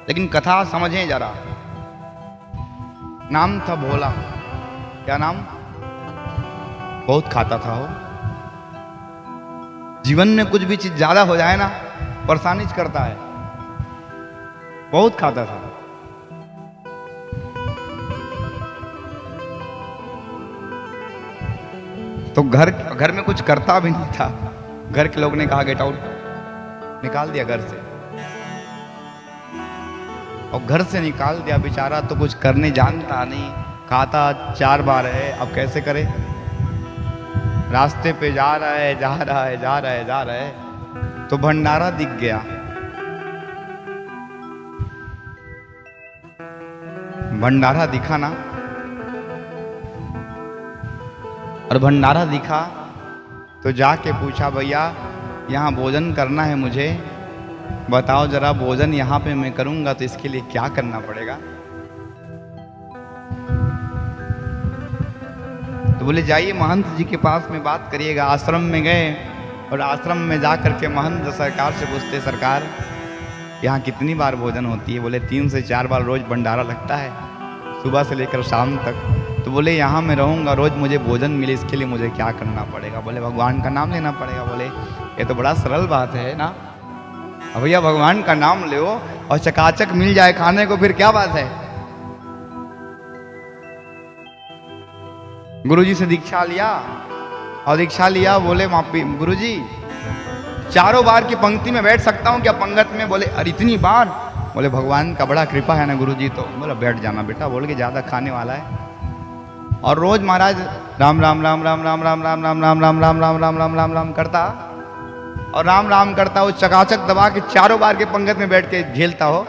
लेकिन कथा समझें जरा। नाम था भोला। क्या नाम? बहुत खाता था वो। जीवन में कुछ भी चीज ज्यादा हो जाए ना, परेशानी करता है। बहुत खाता था। तो घर में कुछ करता भी नहीं था। घर के लोग ने कहा गेट आउट, निकाल दिया घर से। और घर से निकाल दिया बेचारा, तो कुछ करने जानता नहीं। खाता 4 बार है, अब कैसे करे? रास्ते पे जा रहा है, जा रहा है, जा रहा है, जा रहा है, तो भंडारा दिख गया। भंडारा दिखा ना, और भंडारा दिखा तो जाके पूछा, भैया यहाँ भोजन करना है मुझे, बताओ जरा भोजन यहाँ पे मैं करूंगा तो इसके लिए क्या करना पड़ेगा? तो बोले जाइए महंत जी के पास में बात करिएगा। आश्रम में गए और आश्रम में जा करके महंत सरकार से पूछते, सरकार यहाँ कितनी बार भोजन होती है? बोले 3 से 4 बार रोज भंडारा लगता है, सुबह से लेकर शाम तक। तो बोले यहाँ मैं रहूँगा, रोज मुझे भोजन मिले, इसके लिए मुझे क्या करना पड़ेगा? बोले भगवान का नाम लेना पड़ेगा। बोले ये तो बड़ा सरल बात है ना, भैया भगवान का नाम लो और चकाचक मिल जाए खाने को, फिर क्या बात है? गुरुजी से दीक्षा लिया, और दीक्षा लिया, बोले मापी गुरुजी 4 बार की पंक्ति में बैठ सकता हूँ क्या पंगत में? बोले अरे इतनी बार? बोले भगवान का बड़ा कृपा है ना गुरुजी। तो बोला बैठ जाना बेटा, बोल के ज्यादा खाने वाला है। और रोज महाराज राम राम राम राम राम राम राम राम राम राम राम राम राम राम राम राम करता, और राम राम करता वो चकाचक दबा के 4 बार के पंगत में बैठ के झेलता हो।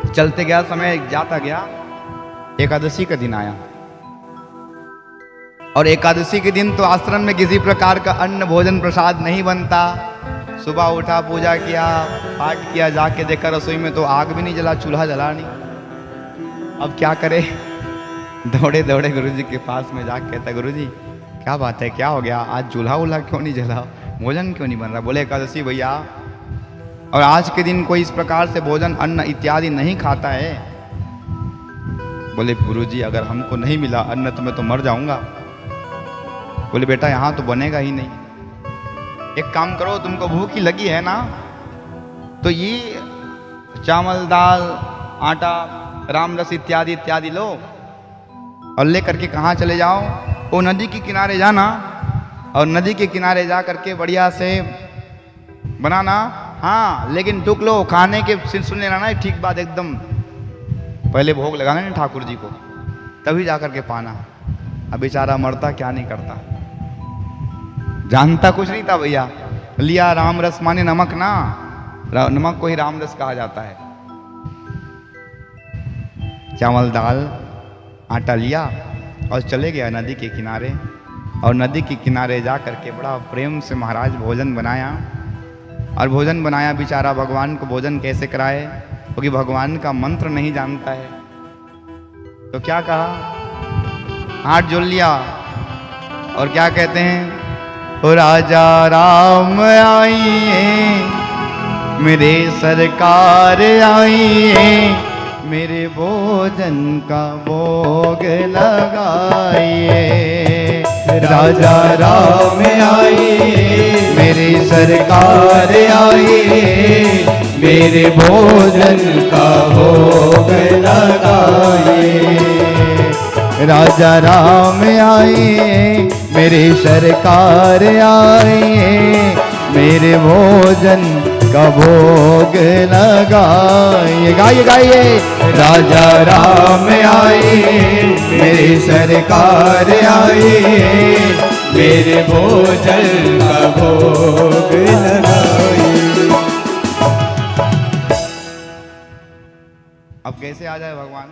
चलते गया समय, जाता गया, एकादशी का दिन आया। और एकादशी के दिन तो आश्रम में किसी प्रकार का अन्न भोजन प्रसाद नहीं बनता। सुबह उठा, पूजा किया, पाठ किया, जाके देखा रसोई में तो आग भी नहीं जला, चूल्हा जला नहीं। अब क्या करे? दौड़े दौड़े गुरुजी के पास में जाके कहता, गुरुजी क्या बात है, क्या हो गया? आज चूल्हा उल्हा क्यों नहीं जला, भोजन क्यों नहीं बन रहा? बोले एकादशी भैया, और आज के दिन कोई इस प्रकार से भोजन अन्न इत्यादि नहीं खाता है। बोले गुरुजी अगर हमको नहीं मिला अन्न तो मैं तो मर जाऊंगा। बोले बेटा यहाँ तो बनेगा ही नहीं, एक काम करो, तुमको भूख ही लगी है ना, तो ये चावल दाल आटा राम रस इत्यादि इत्यादि लो, और ले करके कहाँ चले जाओ? वो नदी के किनारे जाना, और नदी के किनारे जा करके बढ़िया से बनाना। हाँ लेकिन टुक लो, खाने के सुन लेना ना, ठीक बात एकदम। पहले भोग लगाना ना ठाकुर जी को, तभी जा करके पाना। अब बेचारा मरता क्या नहीं करता, जानता कुछ नहीं था भैया। लिया राम रस माने नमक ना, नमक को ही राम रस कहा जाता है। चावल दाल आटा लिया और चले गया नदी के किनारे, और नदी के किनारे जा करके बड़ा प्रेम से महाराज भोजन बनाया। और भोजन बनाया, बेचारा भगवान को भोजन कैसे कराए, क्योंकि भगवान का मंत्र नहीं जानता है। तो क्या कहा, हाथ जोड़ लिया और क्या कहते हैं, ओ राजा राम आइए, मेरे सरकार आइए, मेरे भोजन का भोग लगाइए। राजा राम आइए, मेरी सरकार आइए, मेरे भोजन का भोग लगाइए। राजा राम आइए, मेरी सरकार आइए, मेरे भोजन का भोग लगाइए। गाइए गाइए, राजा राम आइए, मेरी सरकार आइए, मेरे भोजन का भोग लगाइए। अब कैसे आ जाए भगवान?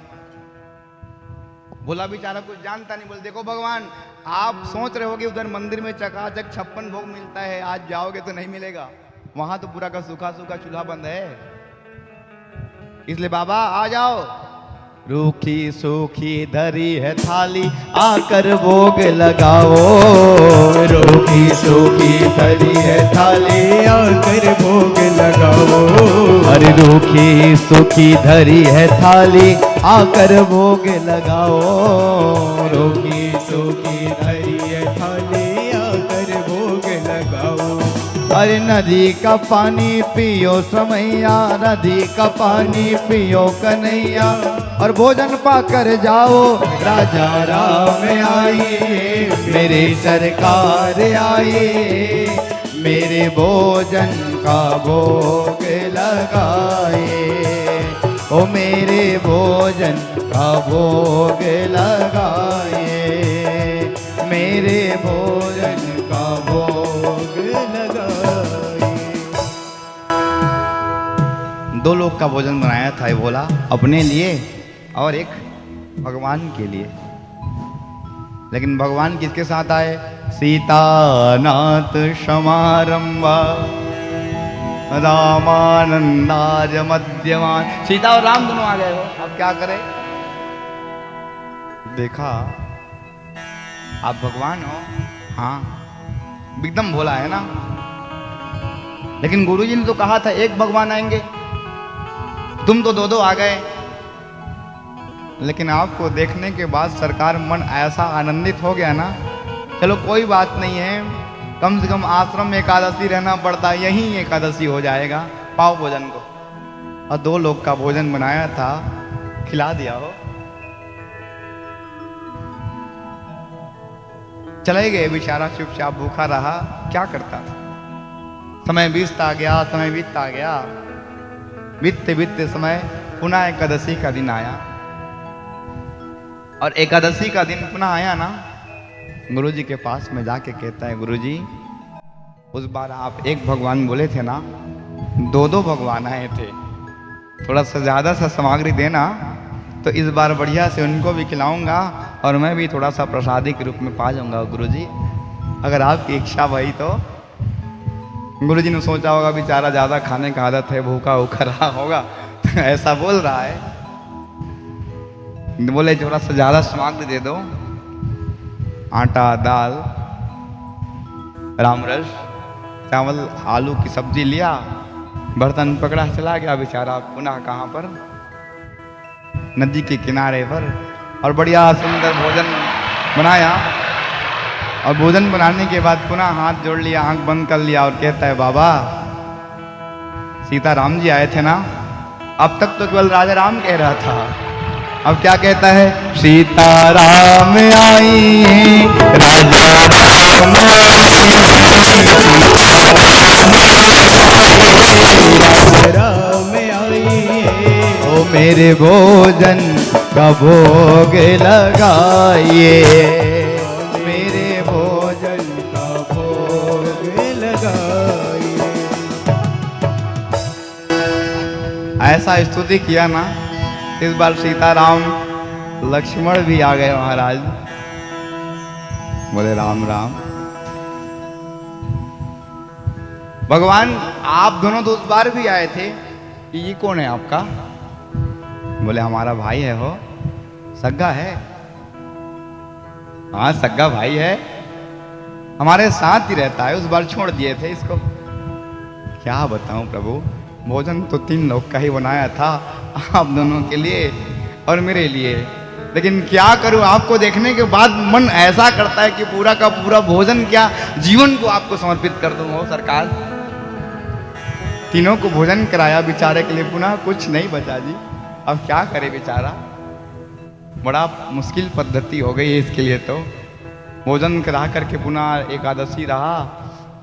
बोला बेचारा कुछ जानता नहीं। बोले देखो भगवान, आप सोच रहे होगे उधर मंदिर में चकाचक 56 भोग मिलता है, आज जाओगे तो नहीं मिलेगा, वहां तो पूरा का सूखा सूखा चूल्हा बंद है, इसलिए बाबा आ जाओ। रूखी सूखी धरी है थाली, आकर भोग लगाओ। रूखी सूखी धरी है थाली, आकर भोग रूखी सूखी धरी है थाली, आकर भोग लगाओ। रूखी सूखी धरी है थाली, आकर भोग लगाओ। अरे नदी का पानी पियो समैया, नदी का पानी पियो कन्हैया, और भोजन पाकर जाओ। राजा राम आइए, मेरी सरकार आइए, मेरे भोजन का भोग लगाए। ओ मेरे भोजन का भोग लगाए, मेरे भोजन का भोग लगाए। दो लोग का भोजन बनाया था ये बोला, अपने लिए और एक भगवान के लिए। लेकिन भगवान किसके साथ आए? सीतानाथ समारंभा रामानंदार्य मध्यमान। सीता और राम दोनों आ गए हो, अब क्या करें? देखा आप भगवान हो, हाँ एकदम भोला है ना। लेकिन गुरुजी ने तो कहा था एक भगवान आएंगे, तुम तो दो दो आ गए। लेकिन आपको देखने के बाद सरकार मन ऐसा आनंदित हो गया ना, चलो कोई बात नहीं है, कम से कम आश्रम में एकादशी रहना पड़ता है, यहीं एकादशी हो जाएगा, पाओ भोजन को। और दो लोग का भोजन बनाया था, खिला दिया हो। चले गए बेचारा, चुपचाप भूखा रहा, क्या करता। समय बीतता गया, समय बीतता गया, बीतते बीतते समय पुनः एकादशी का दिन आया। और एकादशी का दिन पुनः आया ना, गुरुजी के पास में जाके कहता है, गुरुजी उस बार आप एक भगवान बोले थे ना, दो दो भगवान आए थे, थोड़ा सा ज़्यादा सा सामग्री देना, तो इस बार बढ़िया से उनको भी खिलाऊंगा और मैं भी थोड़ा सा प्रसादी के रूप में पा जाऊंगा गुरुजी, अगर आपकी इच्छा भई तो। गुरुजी ने सोचा होगा बेचारा ज़्यादा खाने का आदत है, भूखा भूखा रहा होगा, तो ऐसा बोल रहा है। बोले थोड़ा सा ज़्यादा सामग्री दे दो, आटा, दाल, रामरस, चावल, आलू की सब्जी लिया, बर्तन पकड़ा, चला गया बेचारा पुनः कहाँ पर? नदी के किनारे पर। और बढ़िया सुंदर भोजन बनाया। और भोजन बनाने के बाद पुनः हाथ जोड़ लिया, आंख बंद कर लिया और कहता है, बाबा सीताराम जी आए थे ना। अब तक तो केवल राजा राम कह रहा था, अब क्या कहता है? सीताराम आई, राजा राम राम आई, ओ मेरे भोजन का भोग लगाइए, मेरे भोजन का भोग लगाइए। ऐसा स्तुति किया ना, इस बार सीताराम लक्ष्मण भी आ गए महाराज। बोले राम राम। भगवान आप दोनों तो उस बार भी आए थे, ये कौन है आपका? बोले हमारा भाई है, हो सग्गा है। हाँ सग्गा भाई है, हमारे साथ ही रहता है, उस बार छोड़ दिए थे इसको। क्या बताऊं प्रभु, भोजन तो 3 लोग का ही बनाया था, आप दोनों के लिए और मेरे लिए। लेकिन क्या करूं, आपको देखने के बाद मन ऐसा करता है कि पूरा का पूरा भोजन क्या, जीवन को आपको समर्पित कर दूं। हो सरकार, तीनों को भोजन कराया बेचारे के लिए, पुनः कुछ नहीं बचा जी। अब क्या करे बेचारा, बड़ा मुश्किल पद्धति हो गई है इसके लिए। तो भोजन करा करके पुनः एकादशी रहा,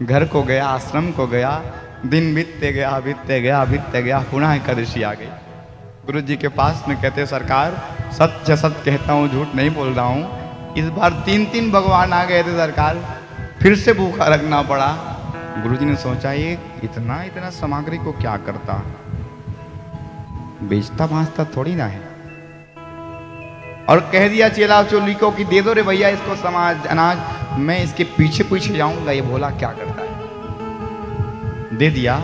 घर को गया, आश्रम को गया, दिन बीतते गया, बीतते गया, बीतते गया, पुनः एकादशी आ गई। गुरु जी के पास में कहते, सरकार सत्य सत्य कहता हूँ, झूठ नहीं बोल रहा हूँ, इस बार 3 भगवान आ गए थे सरकार, फिर से भूखा रखना पड़ा। गुरु जी ने सोचा ये इतना सामग्री को क्या करता, बेचता भांजता थोड़ी ना है। और कह दिया चेला चोली को कि दे दो रे भैया इसको समाज अनाज, मैं इसके पीछे पीछे जाऊंगा, ये भोला क्या करता है। दे दिया।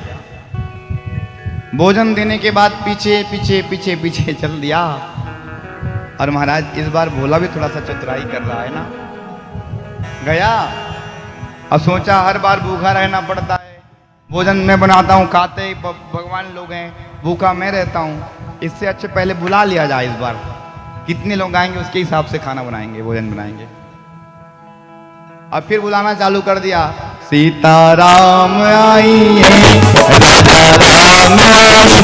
भोजन देने के बाद पीछे पीछे पीछे पीछे चल दिया। और महाराज इस बार भोला भी थोड़ा सा चतुराई कर रहा है ना, गया और सोचा हर बार भूखा रहना पड़ता है, भोजन मैं बनाता हूँ, खाते भगवान लोग हैं, भूखा मैं रहता हूँ, इससे अच्छे पहले बुला लिया जाए इस बार, कितने लोग आएंगे उसके हिसाब से खाना बनाएंगे, भोजन बनाएंगे। अब फिर बुलाना चालू कर दिया, सीताराम आइए, सीताराम आइए,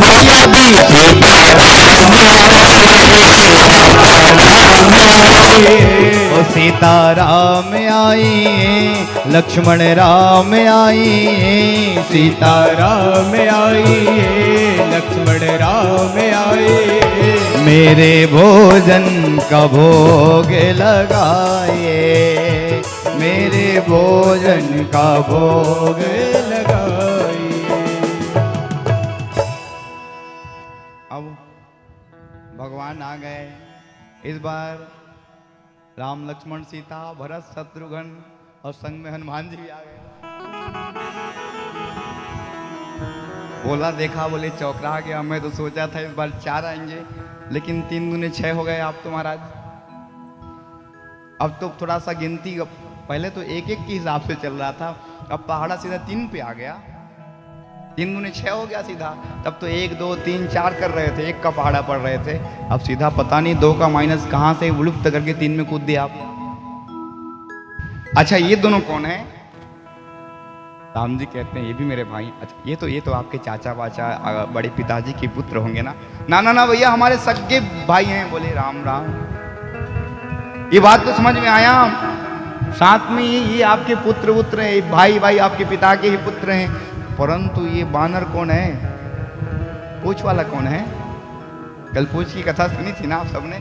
भैया जी ओ सीताराम आइए, लक्ष्मण राम आइए, सीताराम आइए, लक्ष्मण राम आइए, मेरे भोजन का भोग लगाए, मेरे भोजन का भोग लगाइए। अब भगवान आ गए। इस बार राम लक्ष्मण सीता भरत शत्रुघ्न और संग में हनुमान जी भी आ गए। बोला देखा, बोले चौकरा गया, मैं तो सोचा था इस बार 4 आएंगे, लेकिन 3 दूने 6 हो गए आप तो महाराज। अब तो थोड़ा सा गिनती, पहले तो 1-1 के हिसाब से चल रहा था, अब पहाड़ा सीधा 3 पे आ गया, 3 दूने 6 हो गया सीधा। तब तो 1 2 3 4 कर रहे थे, 1 का पहाड़ा पड़ रहे थे, अब सीधा पता नहीं 2 का माइनस कहां से विलुप्त करके 3 में कूद दिया आप। अच्छा ये दोनों कौन है? राम जी कहते हैं ये भी मेरे भाई। अच्छा ये तो आपके चाचा वाचा बड़े पिताजी के पुत्र होंगे ना? ना ना ना भैया, हमारे सगे भाई हैं। बोले राम राम, ये बात तो समझ में आया, साथ में ये आपके पुत्र पुत्र हैं, भाई भाई आपके पिता के ही पुत्र हैं, परंतु ये बानर कौन है? पूछ वाला कौन है? कल पूछ की कथा सुनी थी ना आप सबने?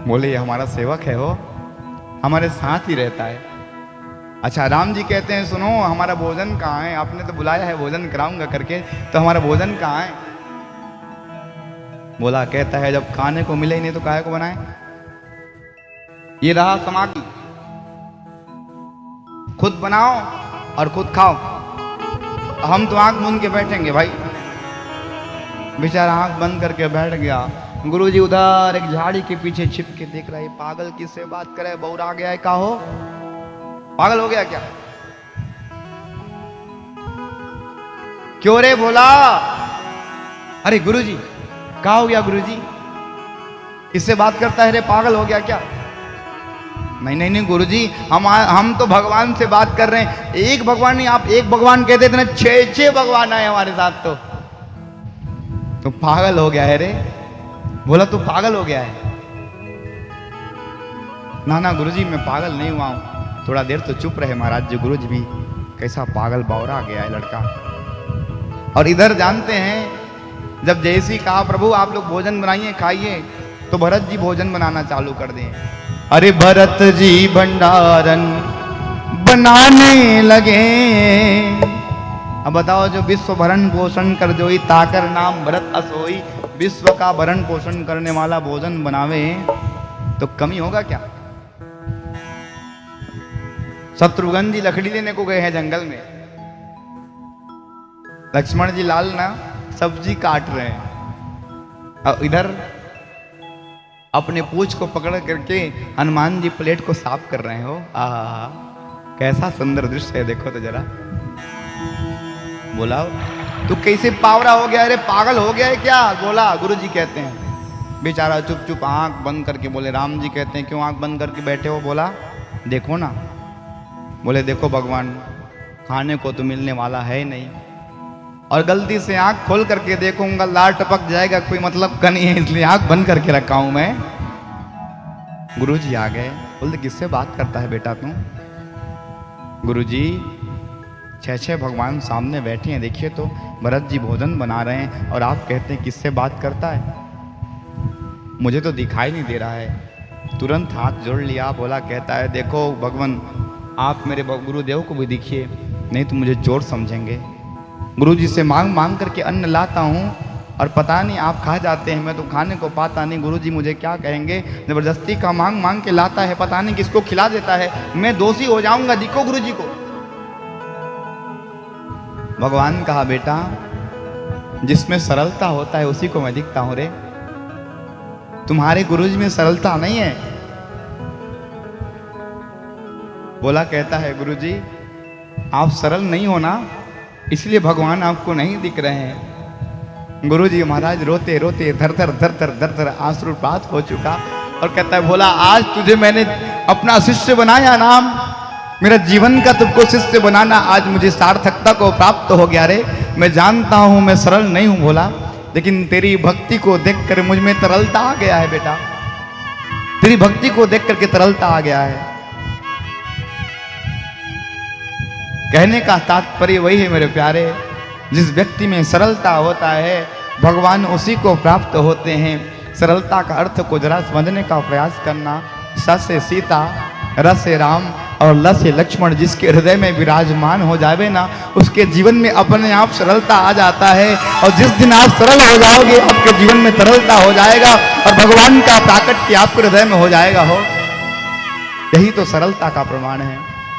बोले ये हमारा सेवक है, हो हमारे साथ ही रहता है। अच्छा राम जी कहते हैं सुनो, हमारा भोजन कहाँ है? आपने तो बुलाया है भोजन कराऊंगा करके, तो हमारा भोजन कहाँ है? बोला कहता है जब खाने को मिले ही नहीं तो काहे को बनाए? ये रहा समाधि, खुद बनाओ और खुद खाओ। हम तो आंख मूंद के बैठेंगे भाई। बेचारा आंख बंद करके बैठ गया। गुरुजी उधर एक झाड़ी के पीछे छिप के देख रहा है, पागल किससे बात करे, बौरा गया है, का हो पागल हो गया क्या? क्यों रे? बोला अरे गुरुजी क्या हो गया? गुरुजी किससे बात करता है रे, पागल हो गया क्या? नहीं नहीं नहीं गुरुजी, हम तो भगवान से बात कर रहे हैं। एक भगवान नहीं, आप एक भगवान कहते थे ना, 6 भगवान आए हमारे साथ। तो पागल हो गया है रे? बोला तू पागल हो गया है? ना ना गुरुजी मैं पागल नहीं हुआ हूं। थोड़ा देर तो चुप रहे महाराज जी। गुरुजी भी कैसा पागल बावरा गया है लड़का। और इधर जानते हैं जब जैसी कहा प्रभु आप लोग भोजन बनाइए खाइए, तो भरत जी भोजन बनाना चालू कर दें। अरे भरत जी भंडारन बनाने लगे। अब बताओ, जो विश्व भरण पोषण कर जोई, ताकर नाम भरत असोई। विश्व का भरण पोषण करने वाला भोजन बनावे तो कमी होगा क्या? शत्रुघ्न जी लकड़ी लेने को गए हैं जंगल में, लक्ष्मण जी लाल ना सब्जी काट रहे हैं, और इधर अपने पूंछ को पकड़ करके हनुमान जी प्लेट को साफ कर रहे हो। आहा कैसा सुंदर दृश्य है, देखो तो जरा। बोला तू कैसे पावरा हो गया? अरे पागल हो गया है क्या? बोला गुरुजी कहते हैं। बेचारा चुप चुप आंख बंद करके बोले, राम जी कहते हैं क्यों आंख बंद करके बैठे हो? बोला देखो ना। बोले देखो भगवान, खाने को तो मिलने वाला है ही नहीं, और गलती से आंख खोल करके देखूंगा लार टपक जाएगा, कोई मतलब का नहीं है, इसलिए आंख बंद करके रखा हूं मैं। गुरुजी आ गए। बोलते किससे बात करता है बेटा तू? गुरुजी 6 भगवान सामने बैठे हैं, देखिए तो भरत जी भोजन बना रहे हैं, और आप कहते हैं किससे बात करता है? मुझे तो दिखाई नहीं दे रहा है। तुरंत हाथ जोड़ लिया। बोला कहता है देखो भगवान, आप मेरे गुरुदेव को भी दिखिए, नहीं तो मुझे चोर समझेंगे। गुरुजी से मांग मांग करके अन्न लाता हूँ, और पता नहीं आप खा जाते हैं, मैं तो खाने को पाता नहीं। गुरुजी मुझे क्या कहेंगे? जबरदस्ती का मांग मांग के लाता है, पता नहीं किसको खिला देता है, मैं दोषी हो जाऊंगा, दिखो गुरुजी को। भगवान कहा बेटा, जिसमें सरलता होता है उसी को मैं दिखता हूं रे। तुम्हारे गुरुजी में सरलता नहीं है। बोला कहता है गुरुजी आप सरल नहीं हो ना, इसलिए भगवान आपको नहीं दिख रहे हैं। गुरु जी महाराज रोते रोते धर धर आंसुपात हो चुका और कहता है भोला, आज तुझे मैंने अपना शिष्य बनाया नाम, मेरा जीवन का तुमको शिष्य बनाना आज मुझे सार्थकता को प्राप्त हो गया रे। मैं जानता हूं मैं सरल नहीं हूं भोला, लेकिन तेरी भक्ति को देखकर मुझ में तरलता आ गया है बेटा, तेरी भक्ति को देख करके तरलता आ गया है। कहने का तात्पर्य वही है मेरे प्यारे, जिस व्यक्ति में सरलता होता है भगवान उसी को प्राप्त होते हैं। सरलता का अर्थ को जरा समझने का प्रयास करना। स से सीता, र से राम और ल से लक्ष्मण जिसके हृदय में विराजमान हो जावे ना, उसके जीवन में अपने आप सरलता आ जाता है। और जिस दिन आप सरल हो जाओगे आपके जीवन में तरलता हो जाएगा और भगवान का प्राकट्य आपके हृदय में हो जाएगा। हो, यही तो सरलता का प्रमाण है।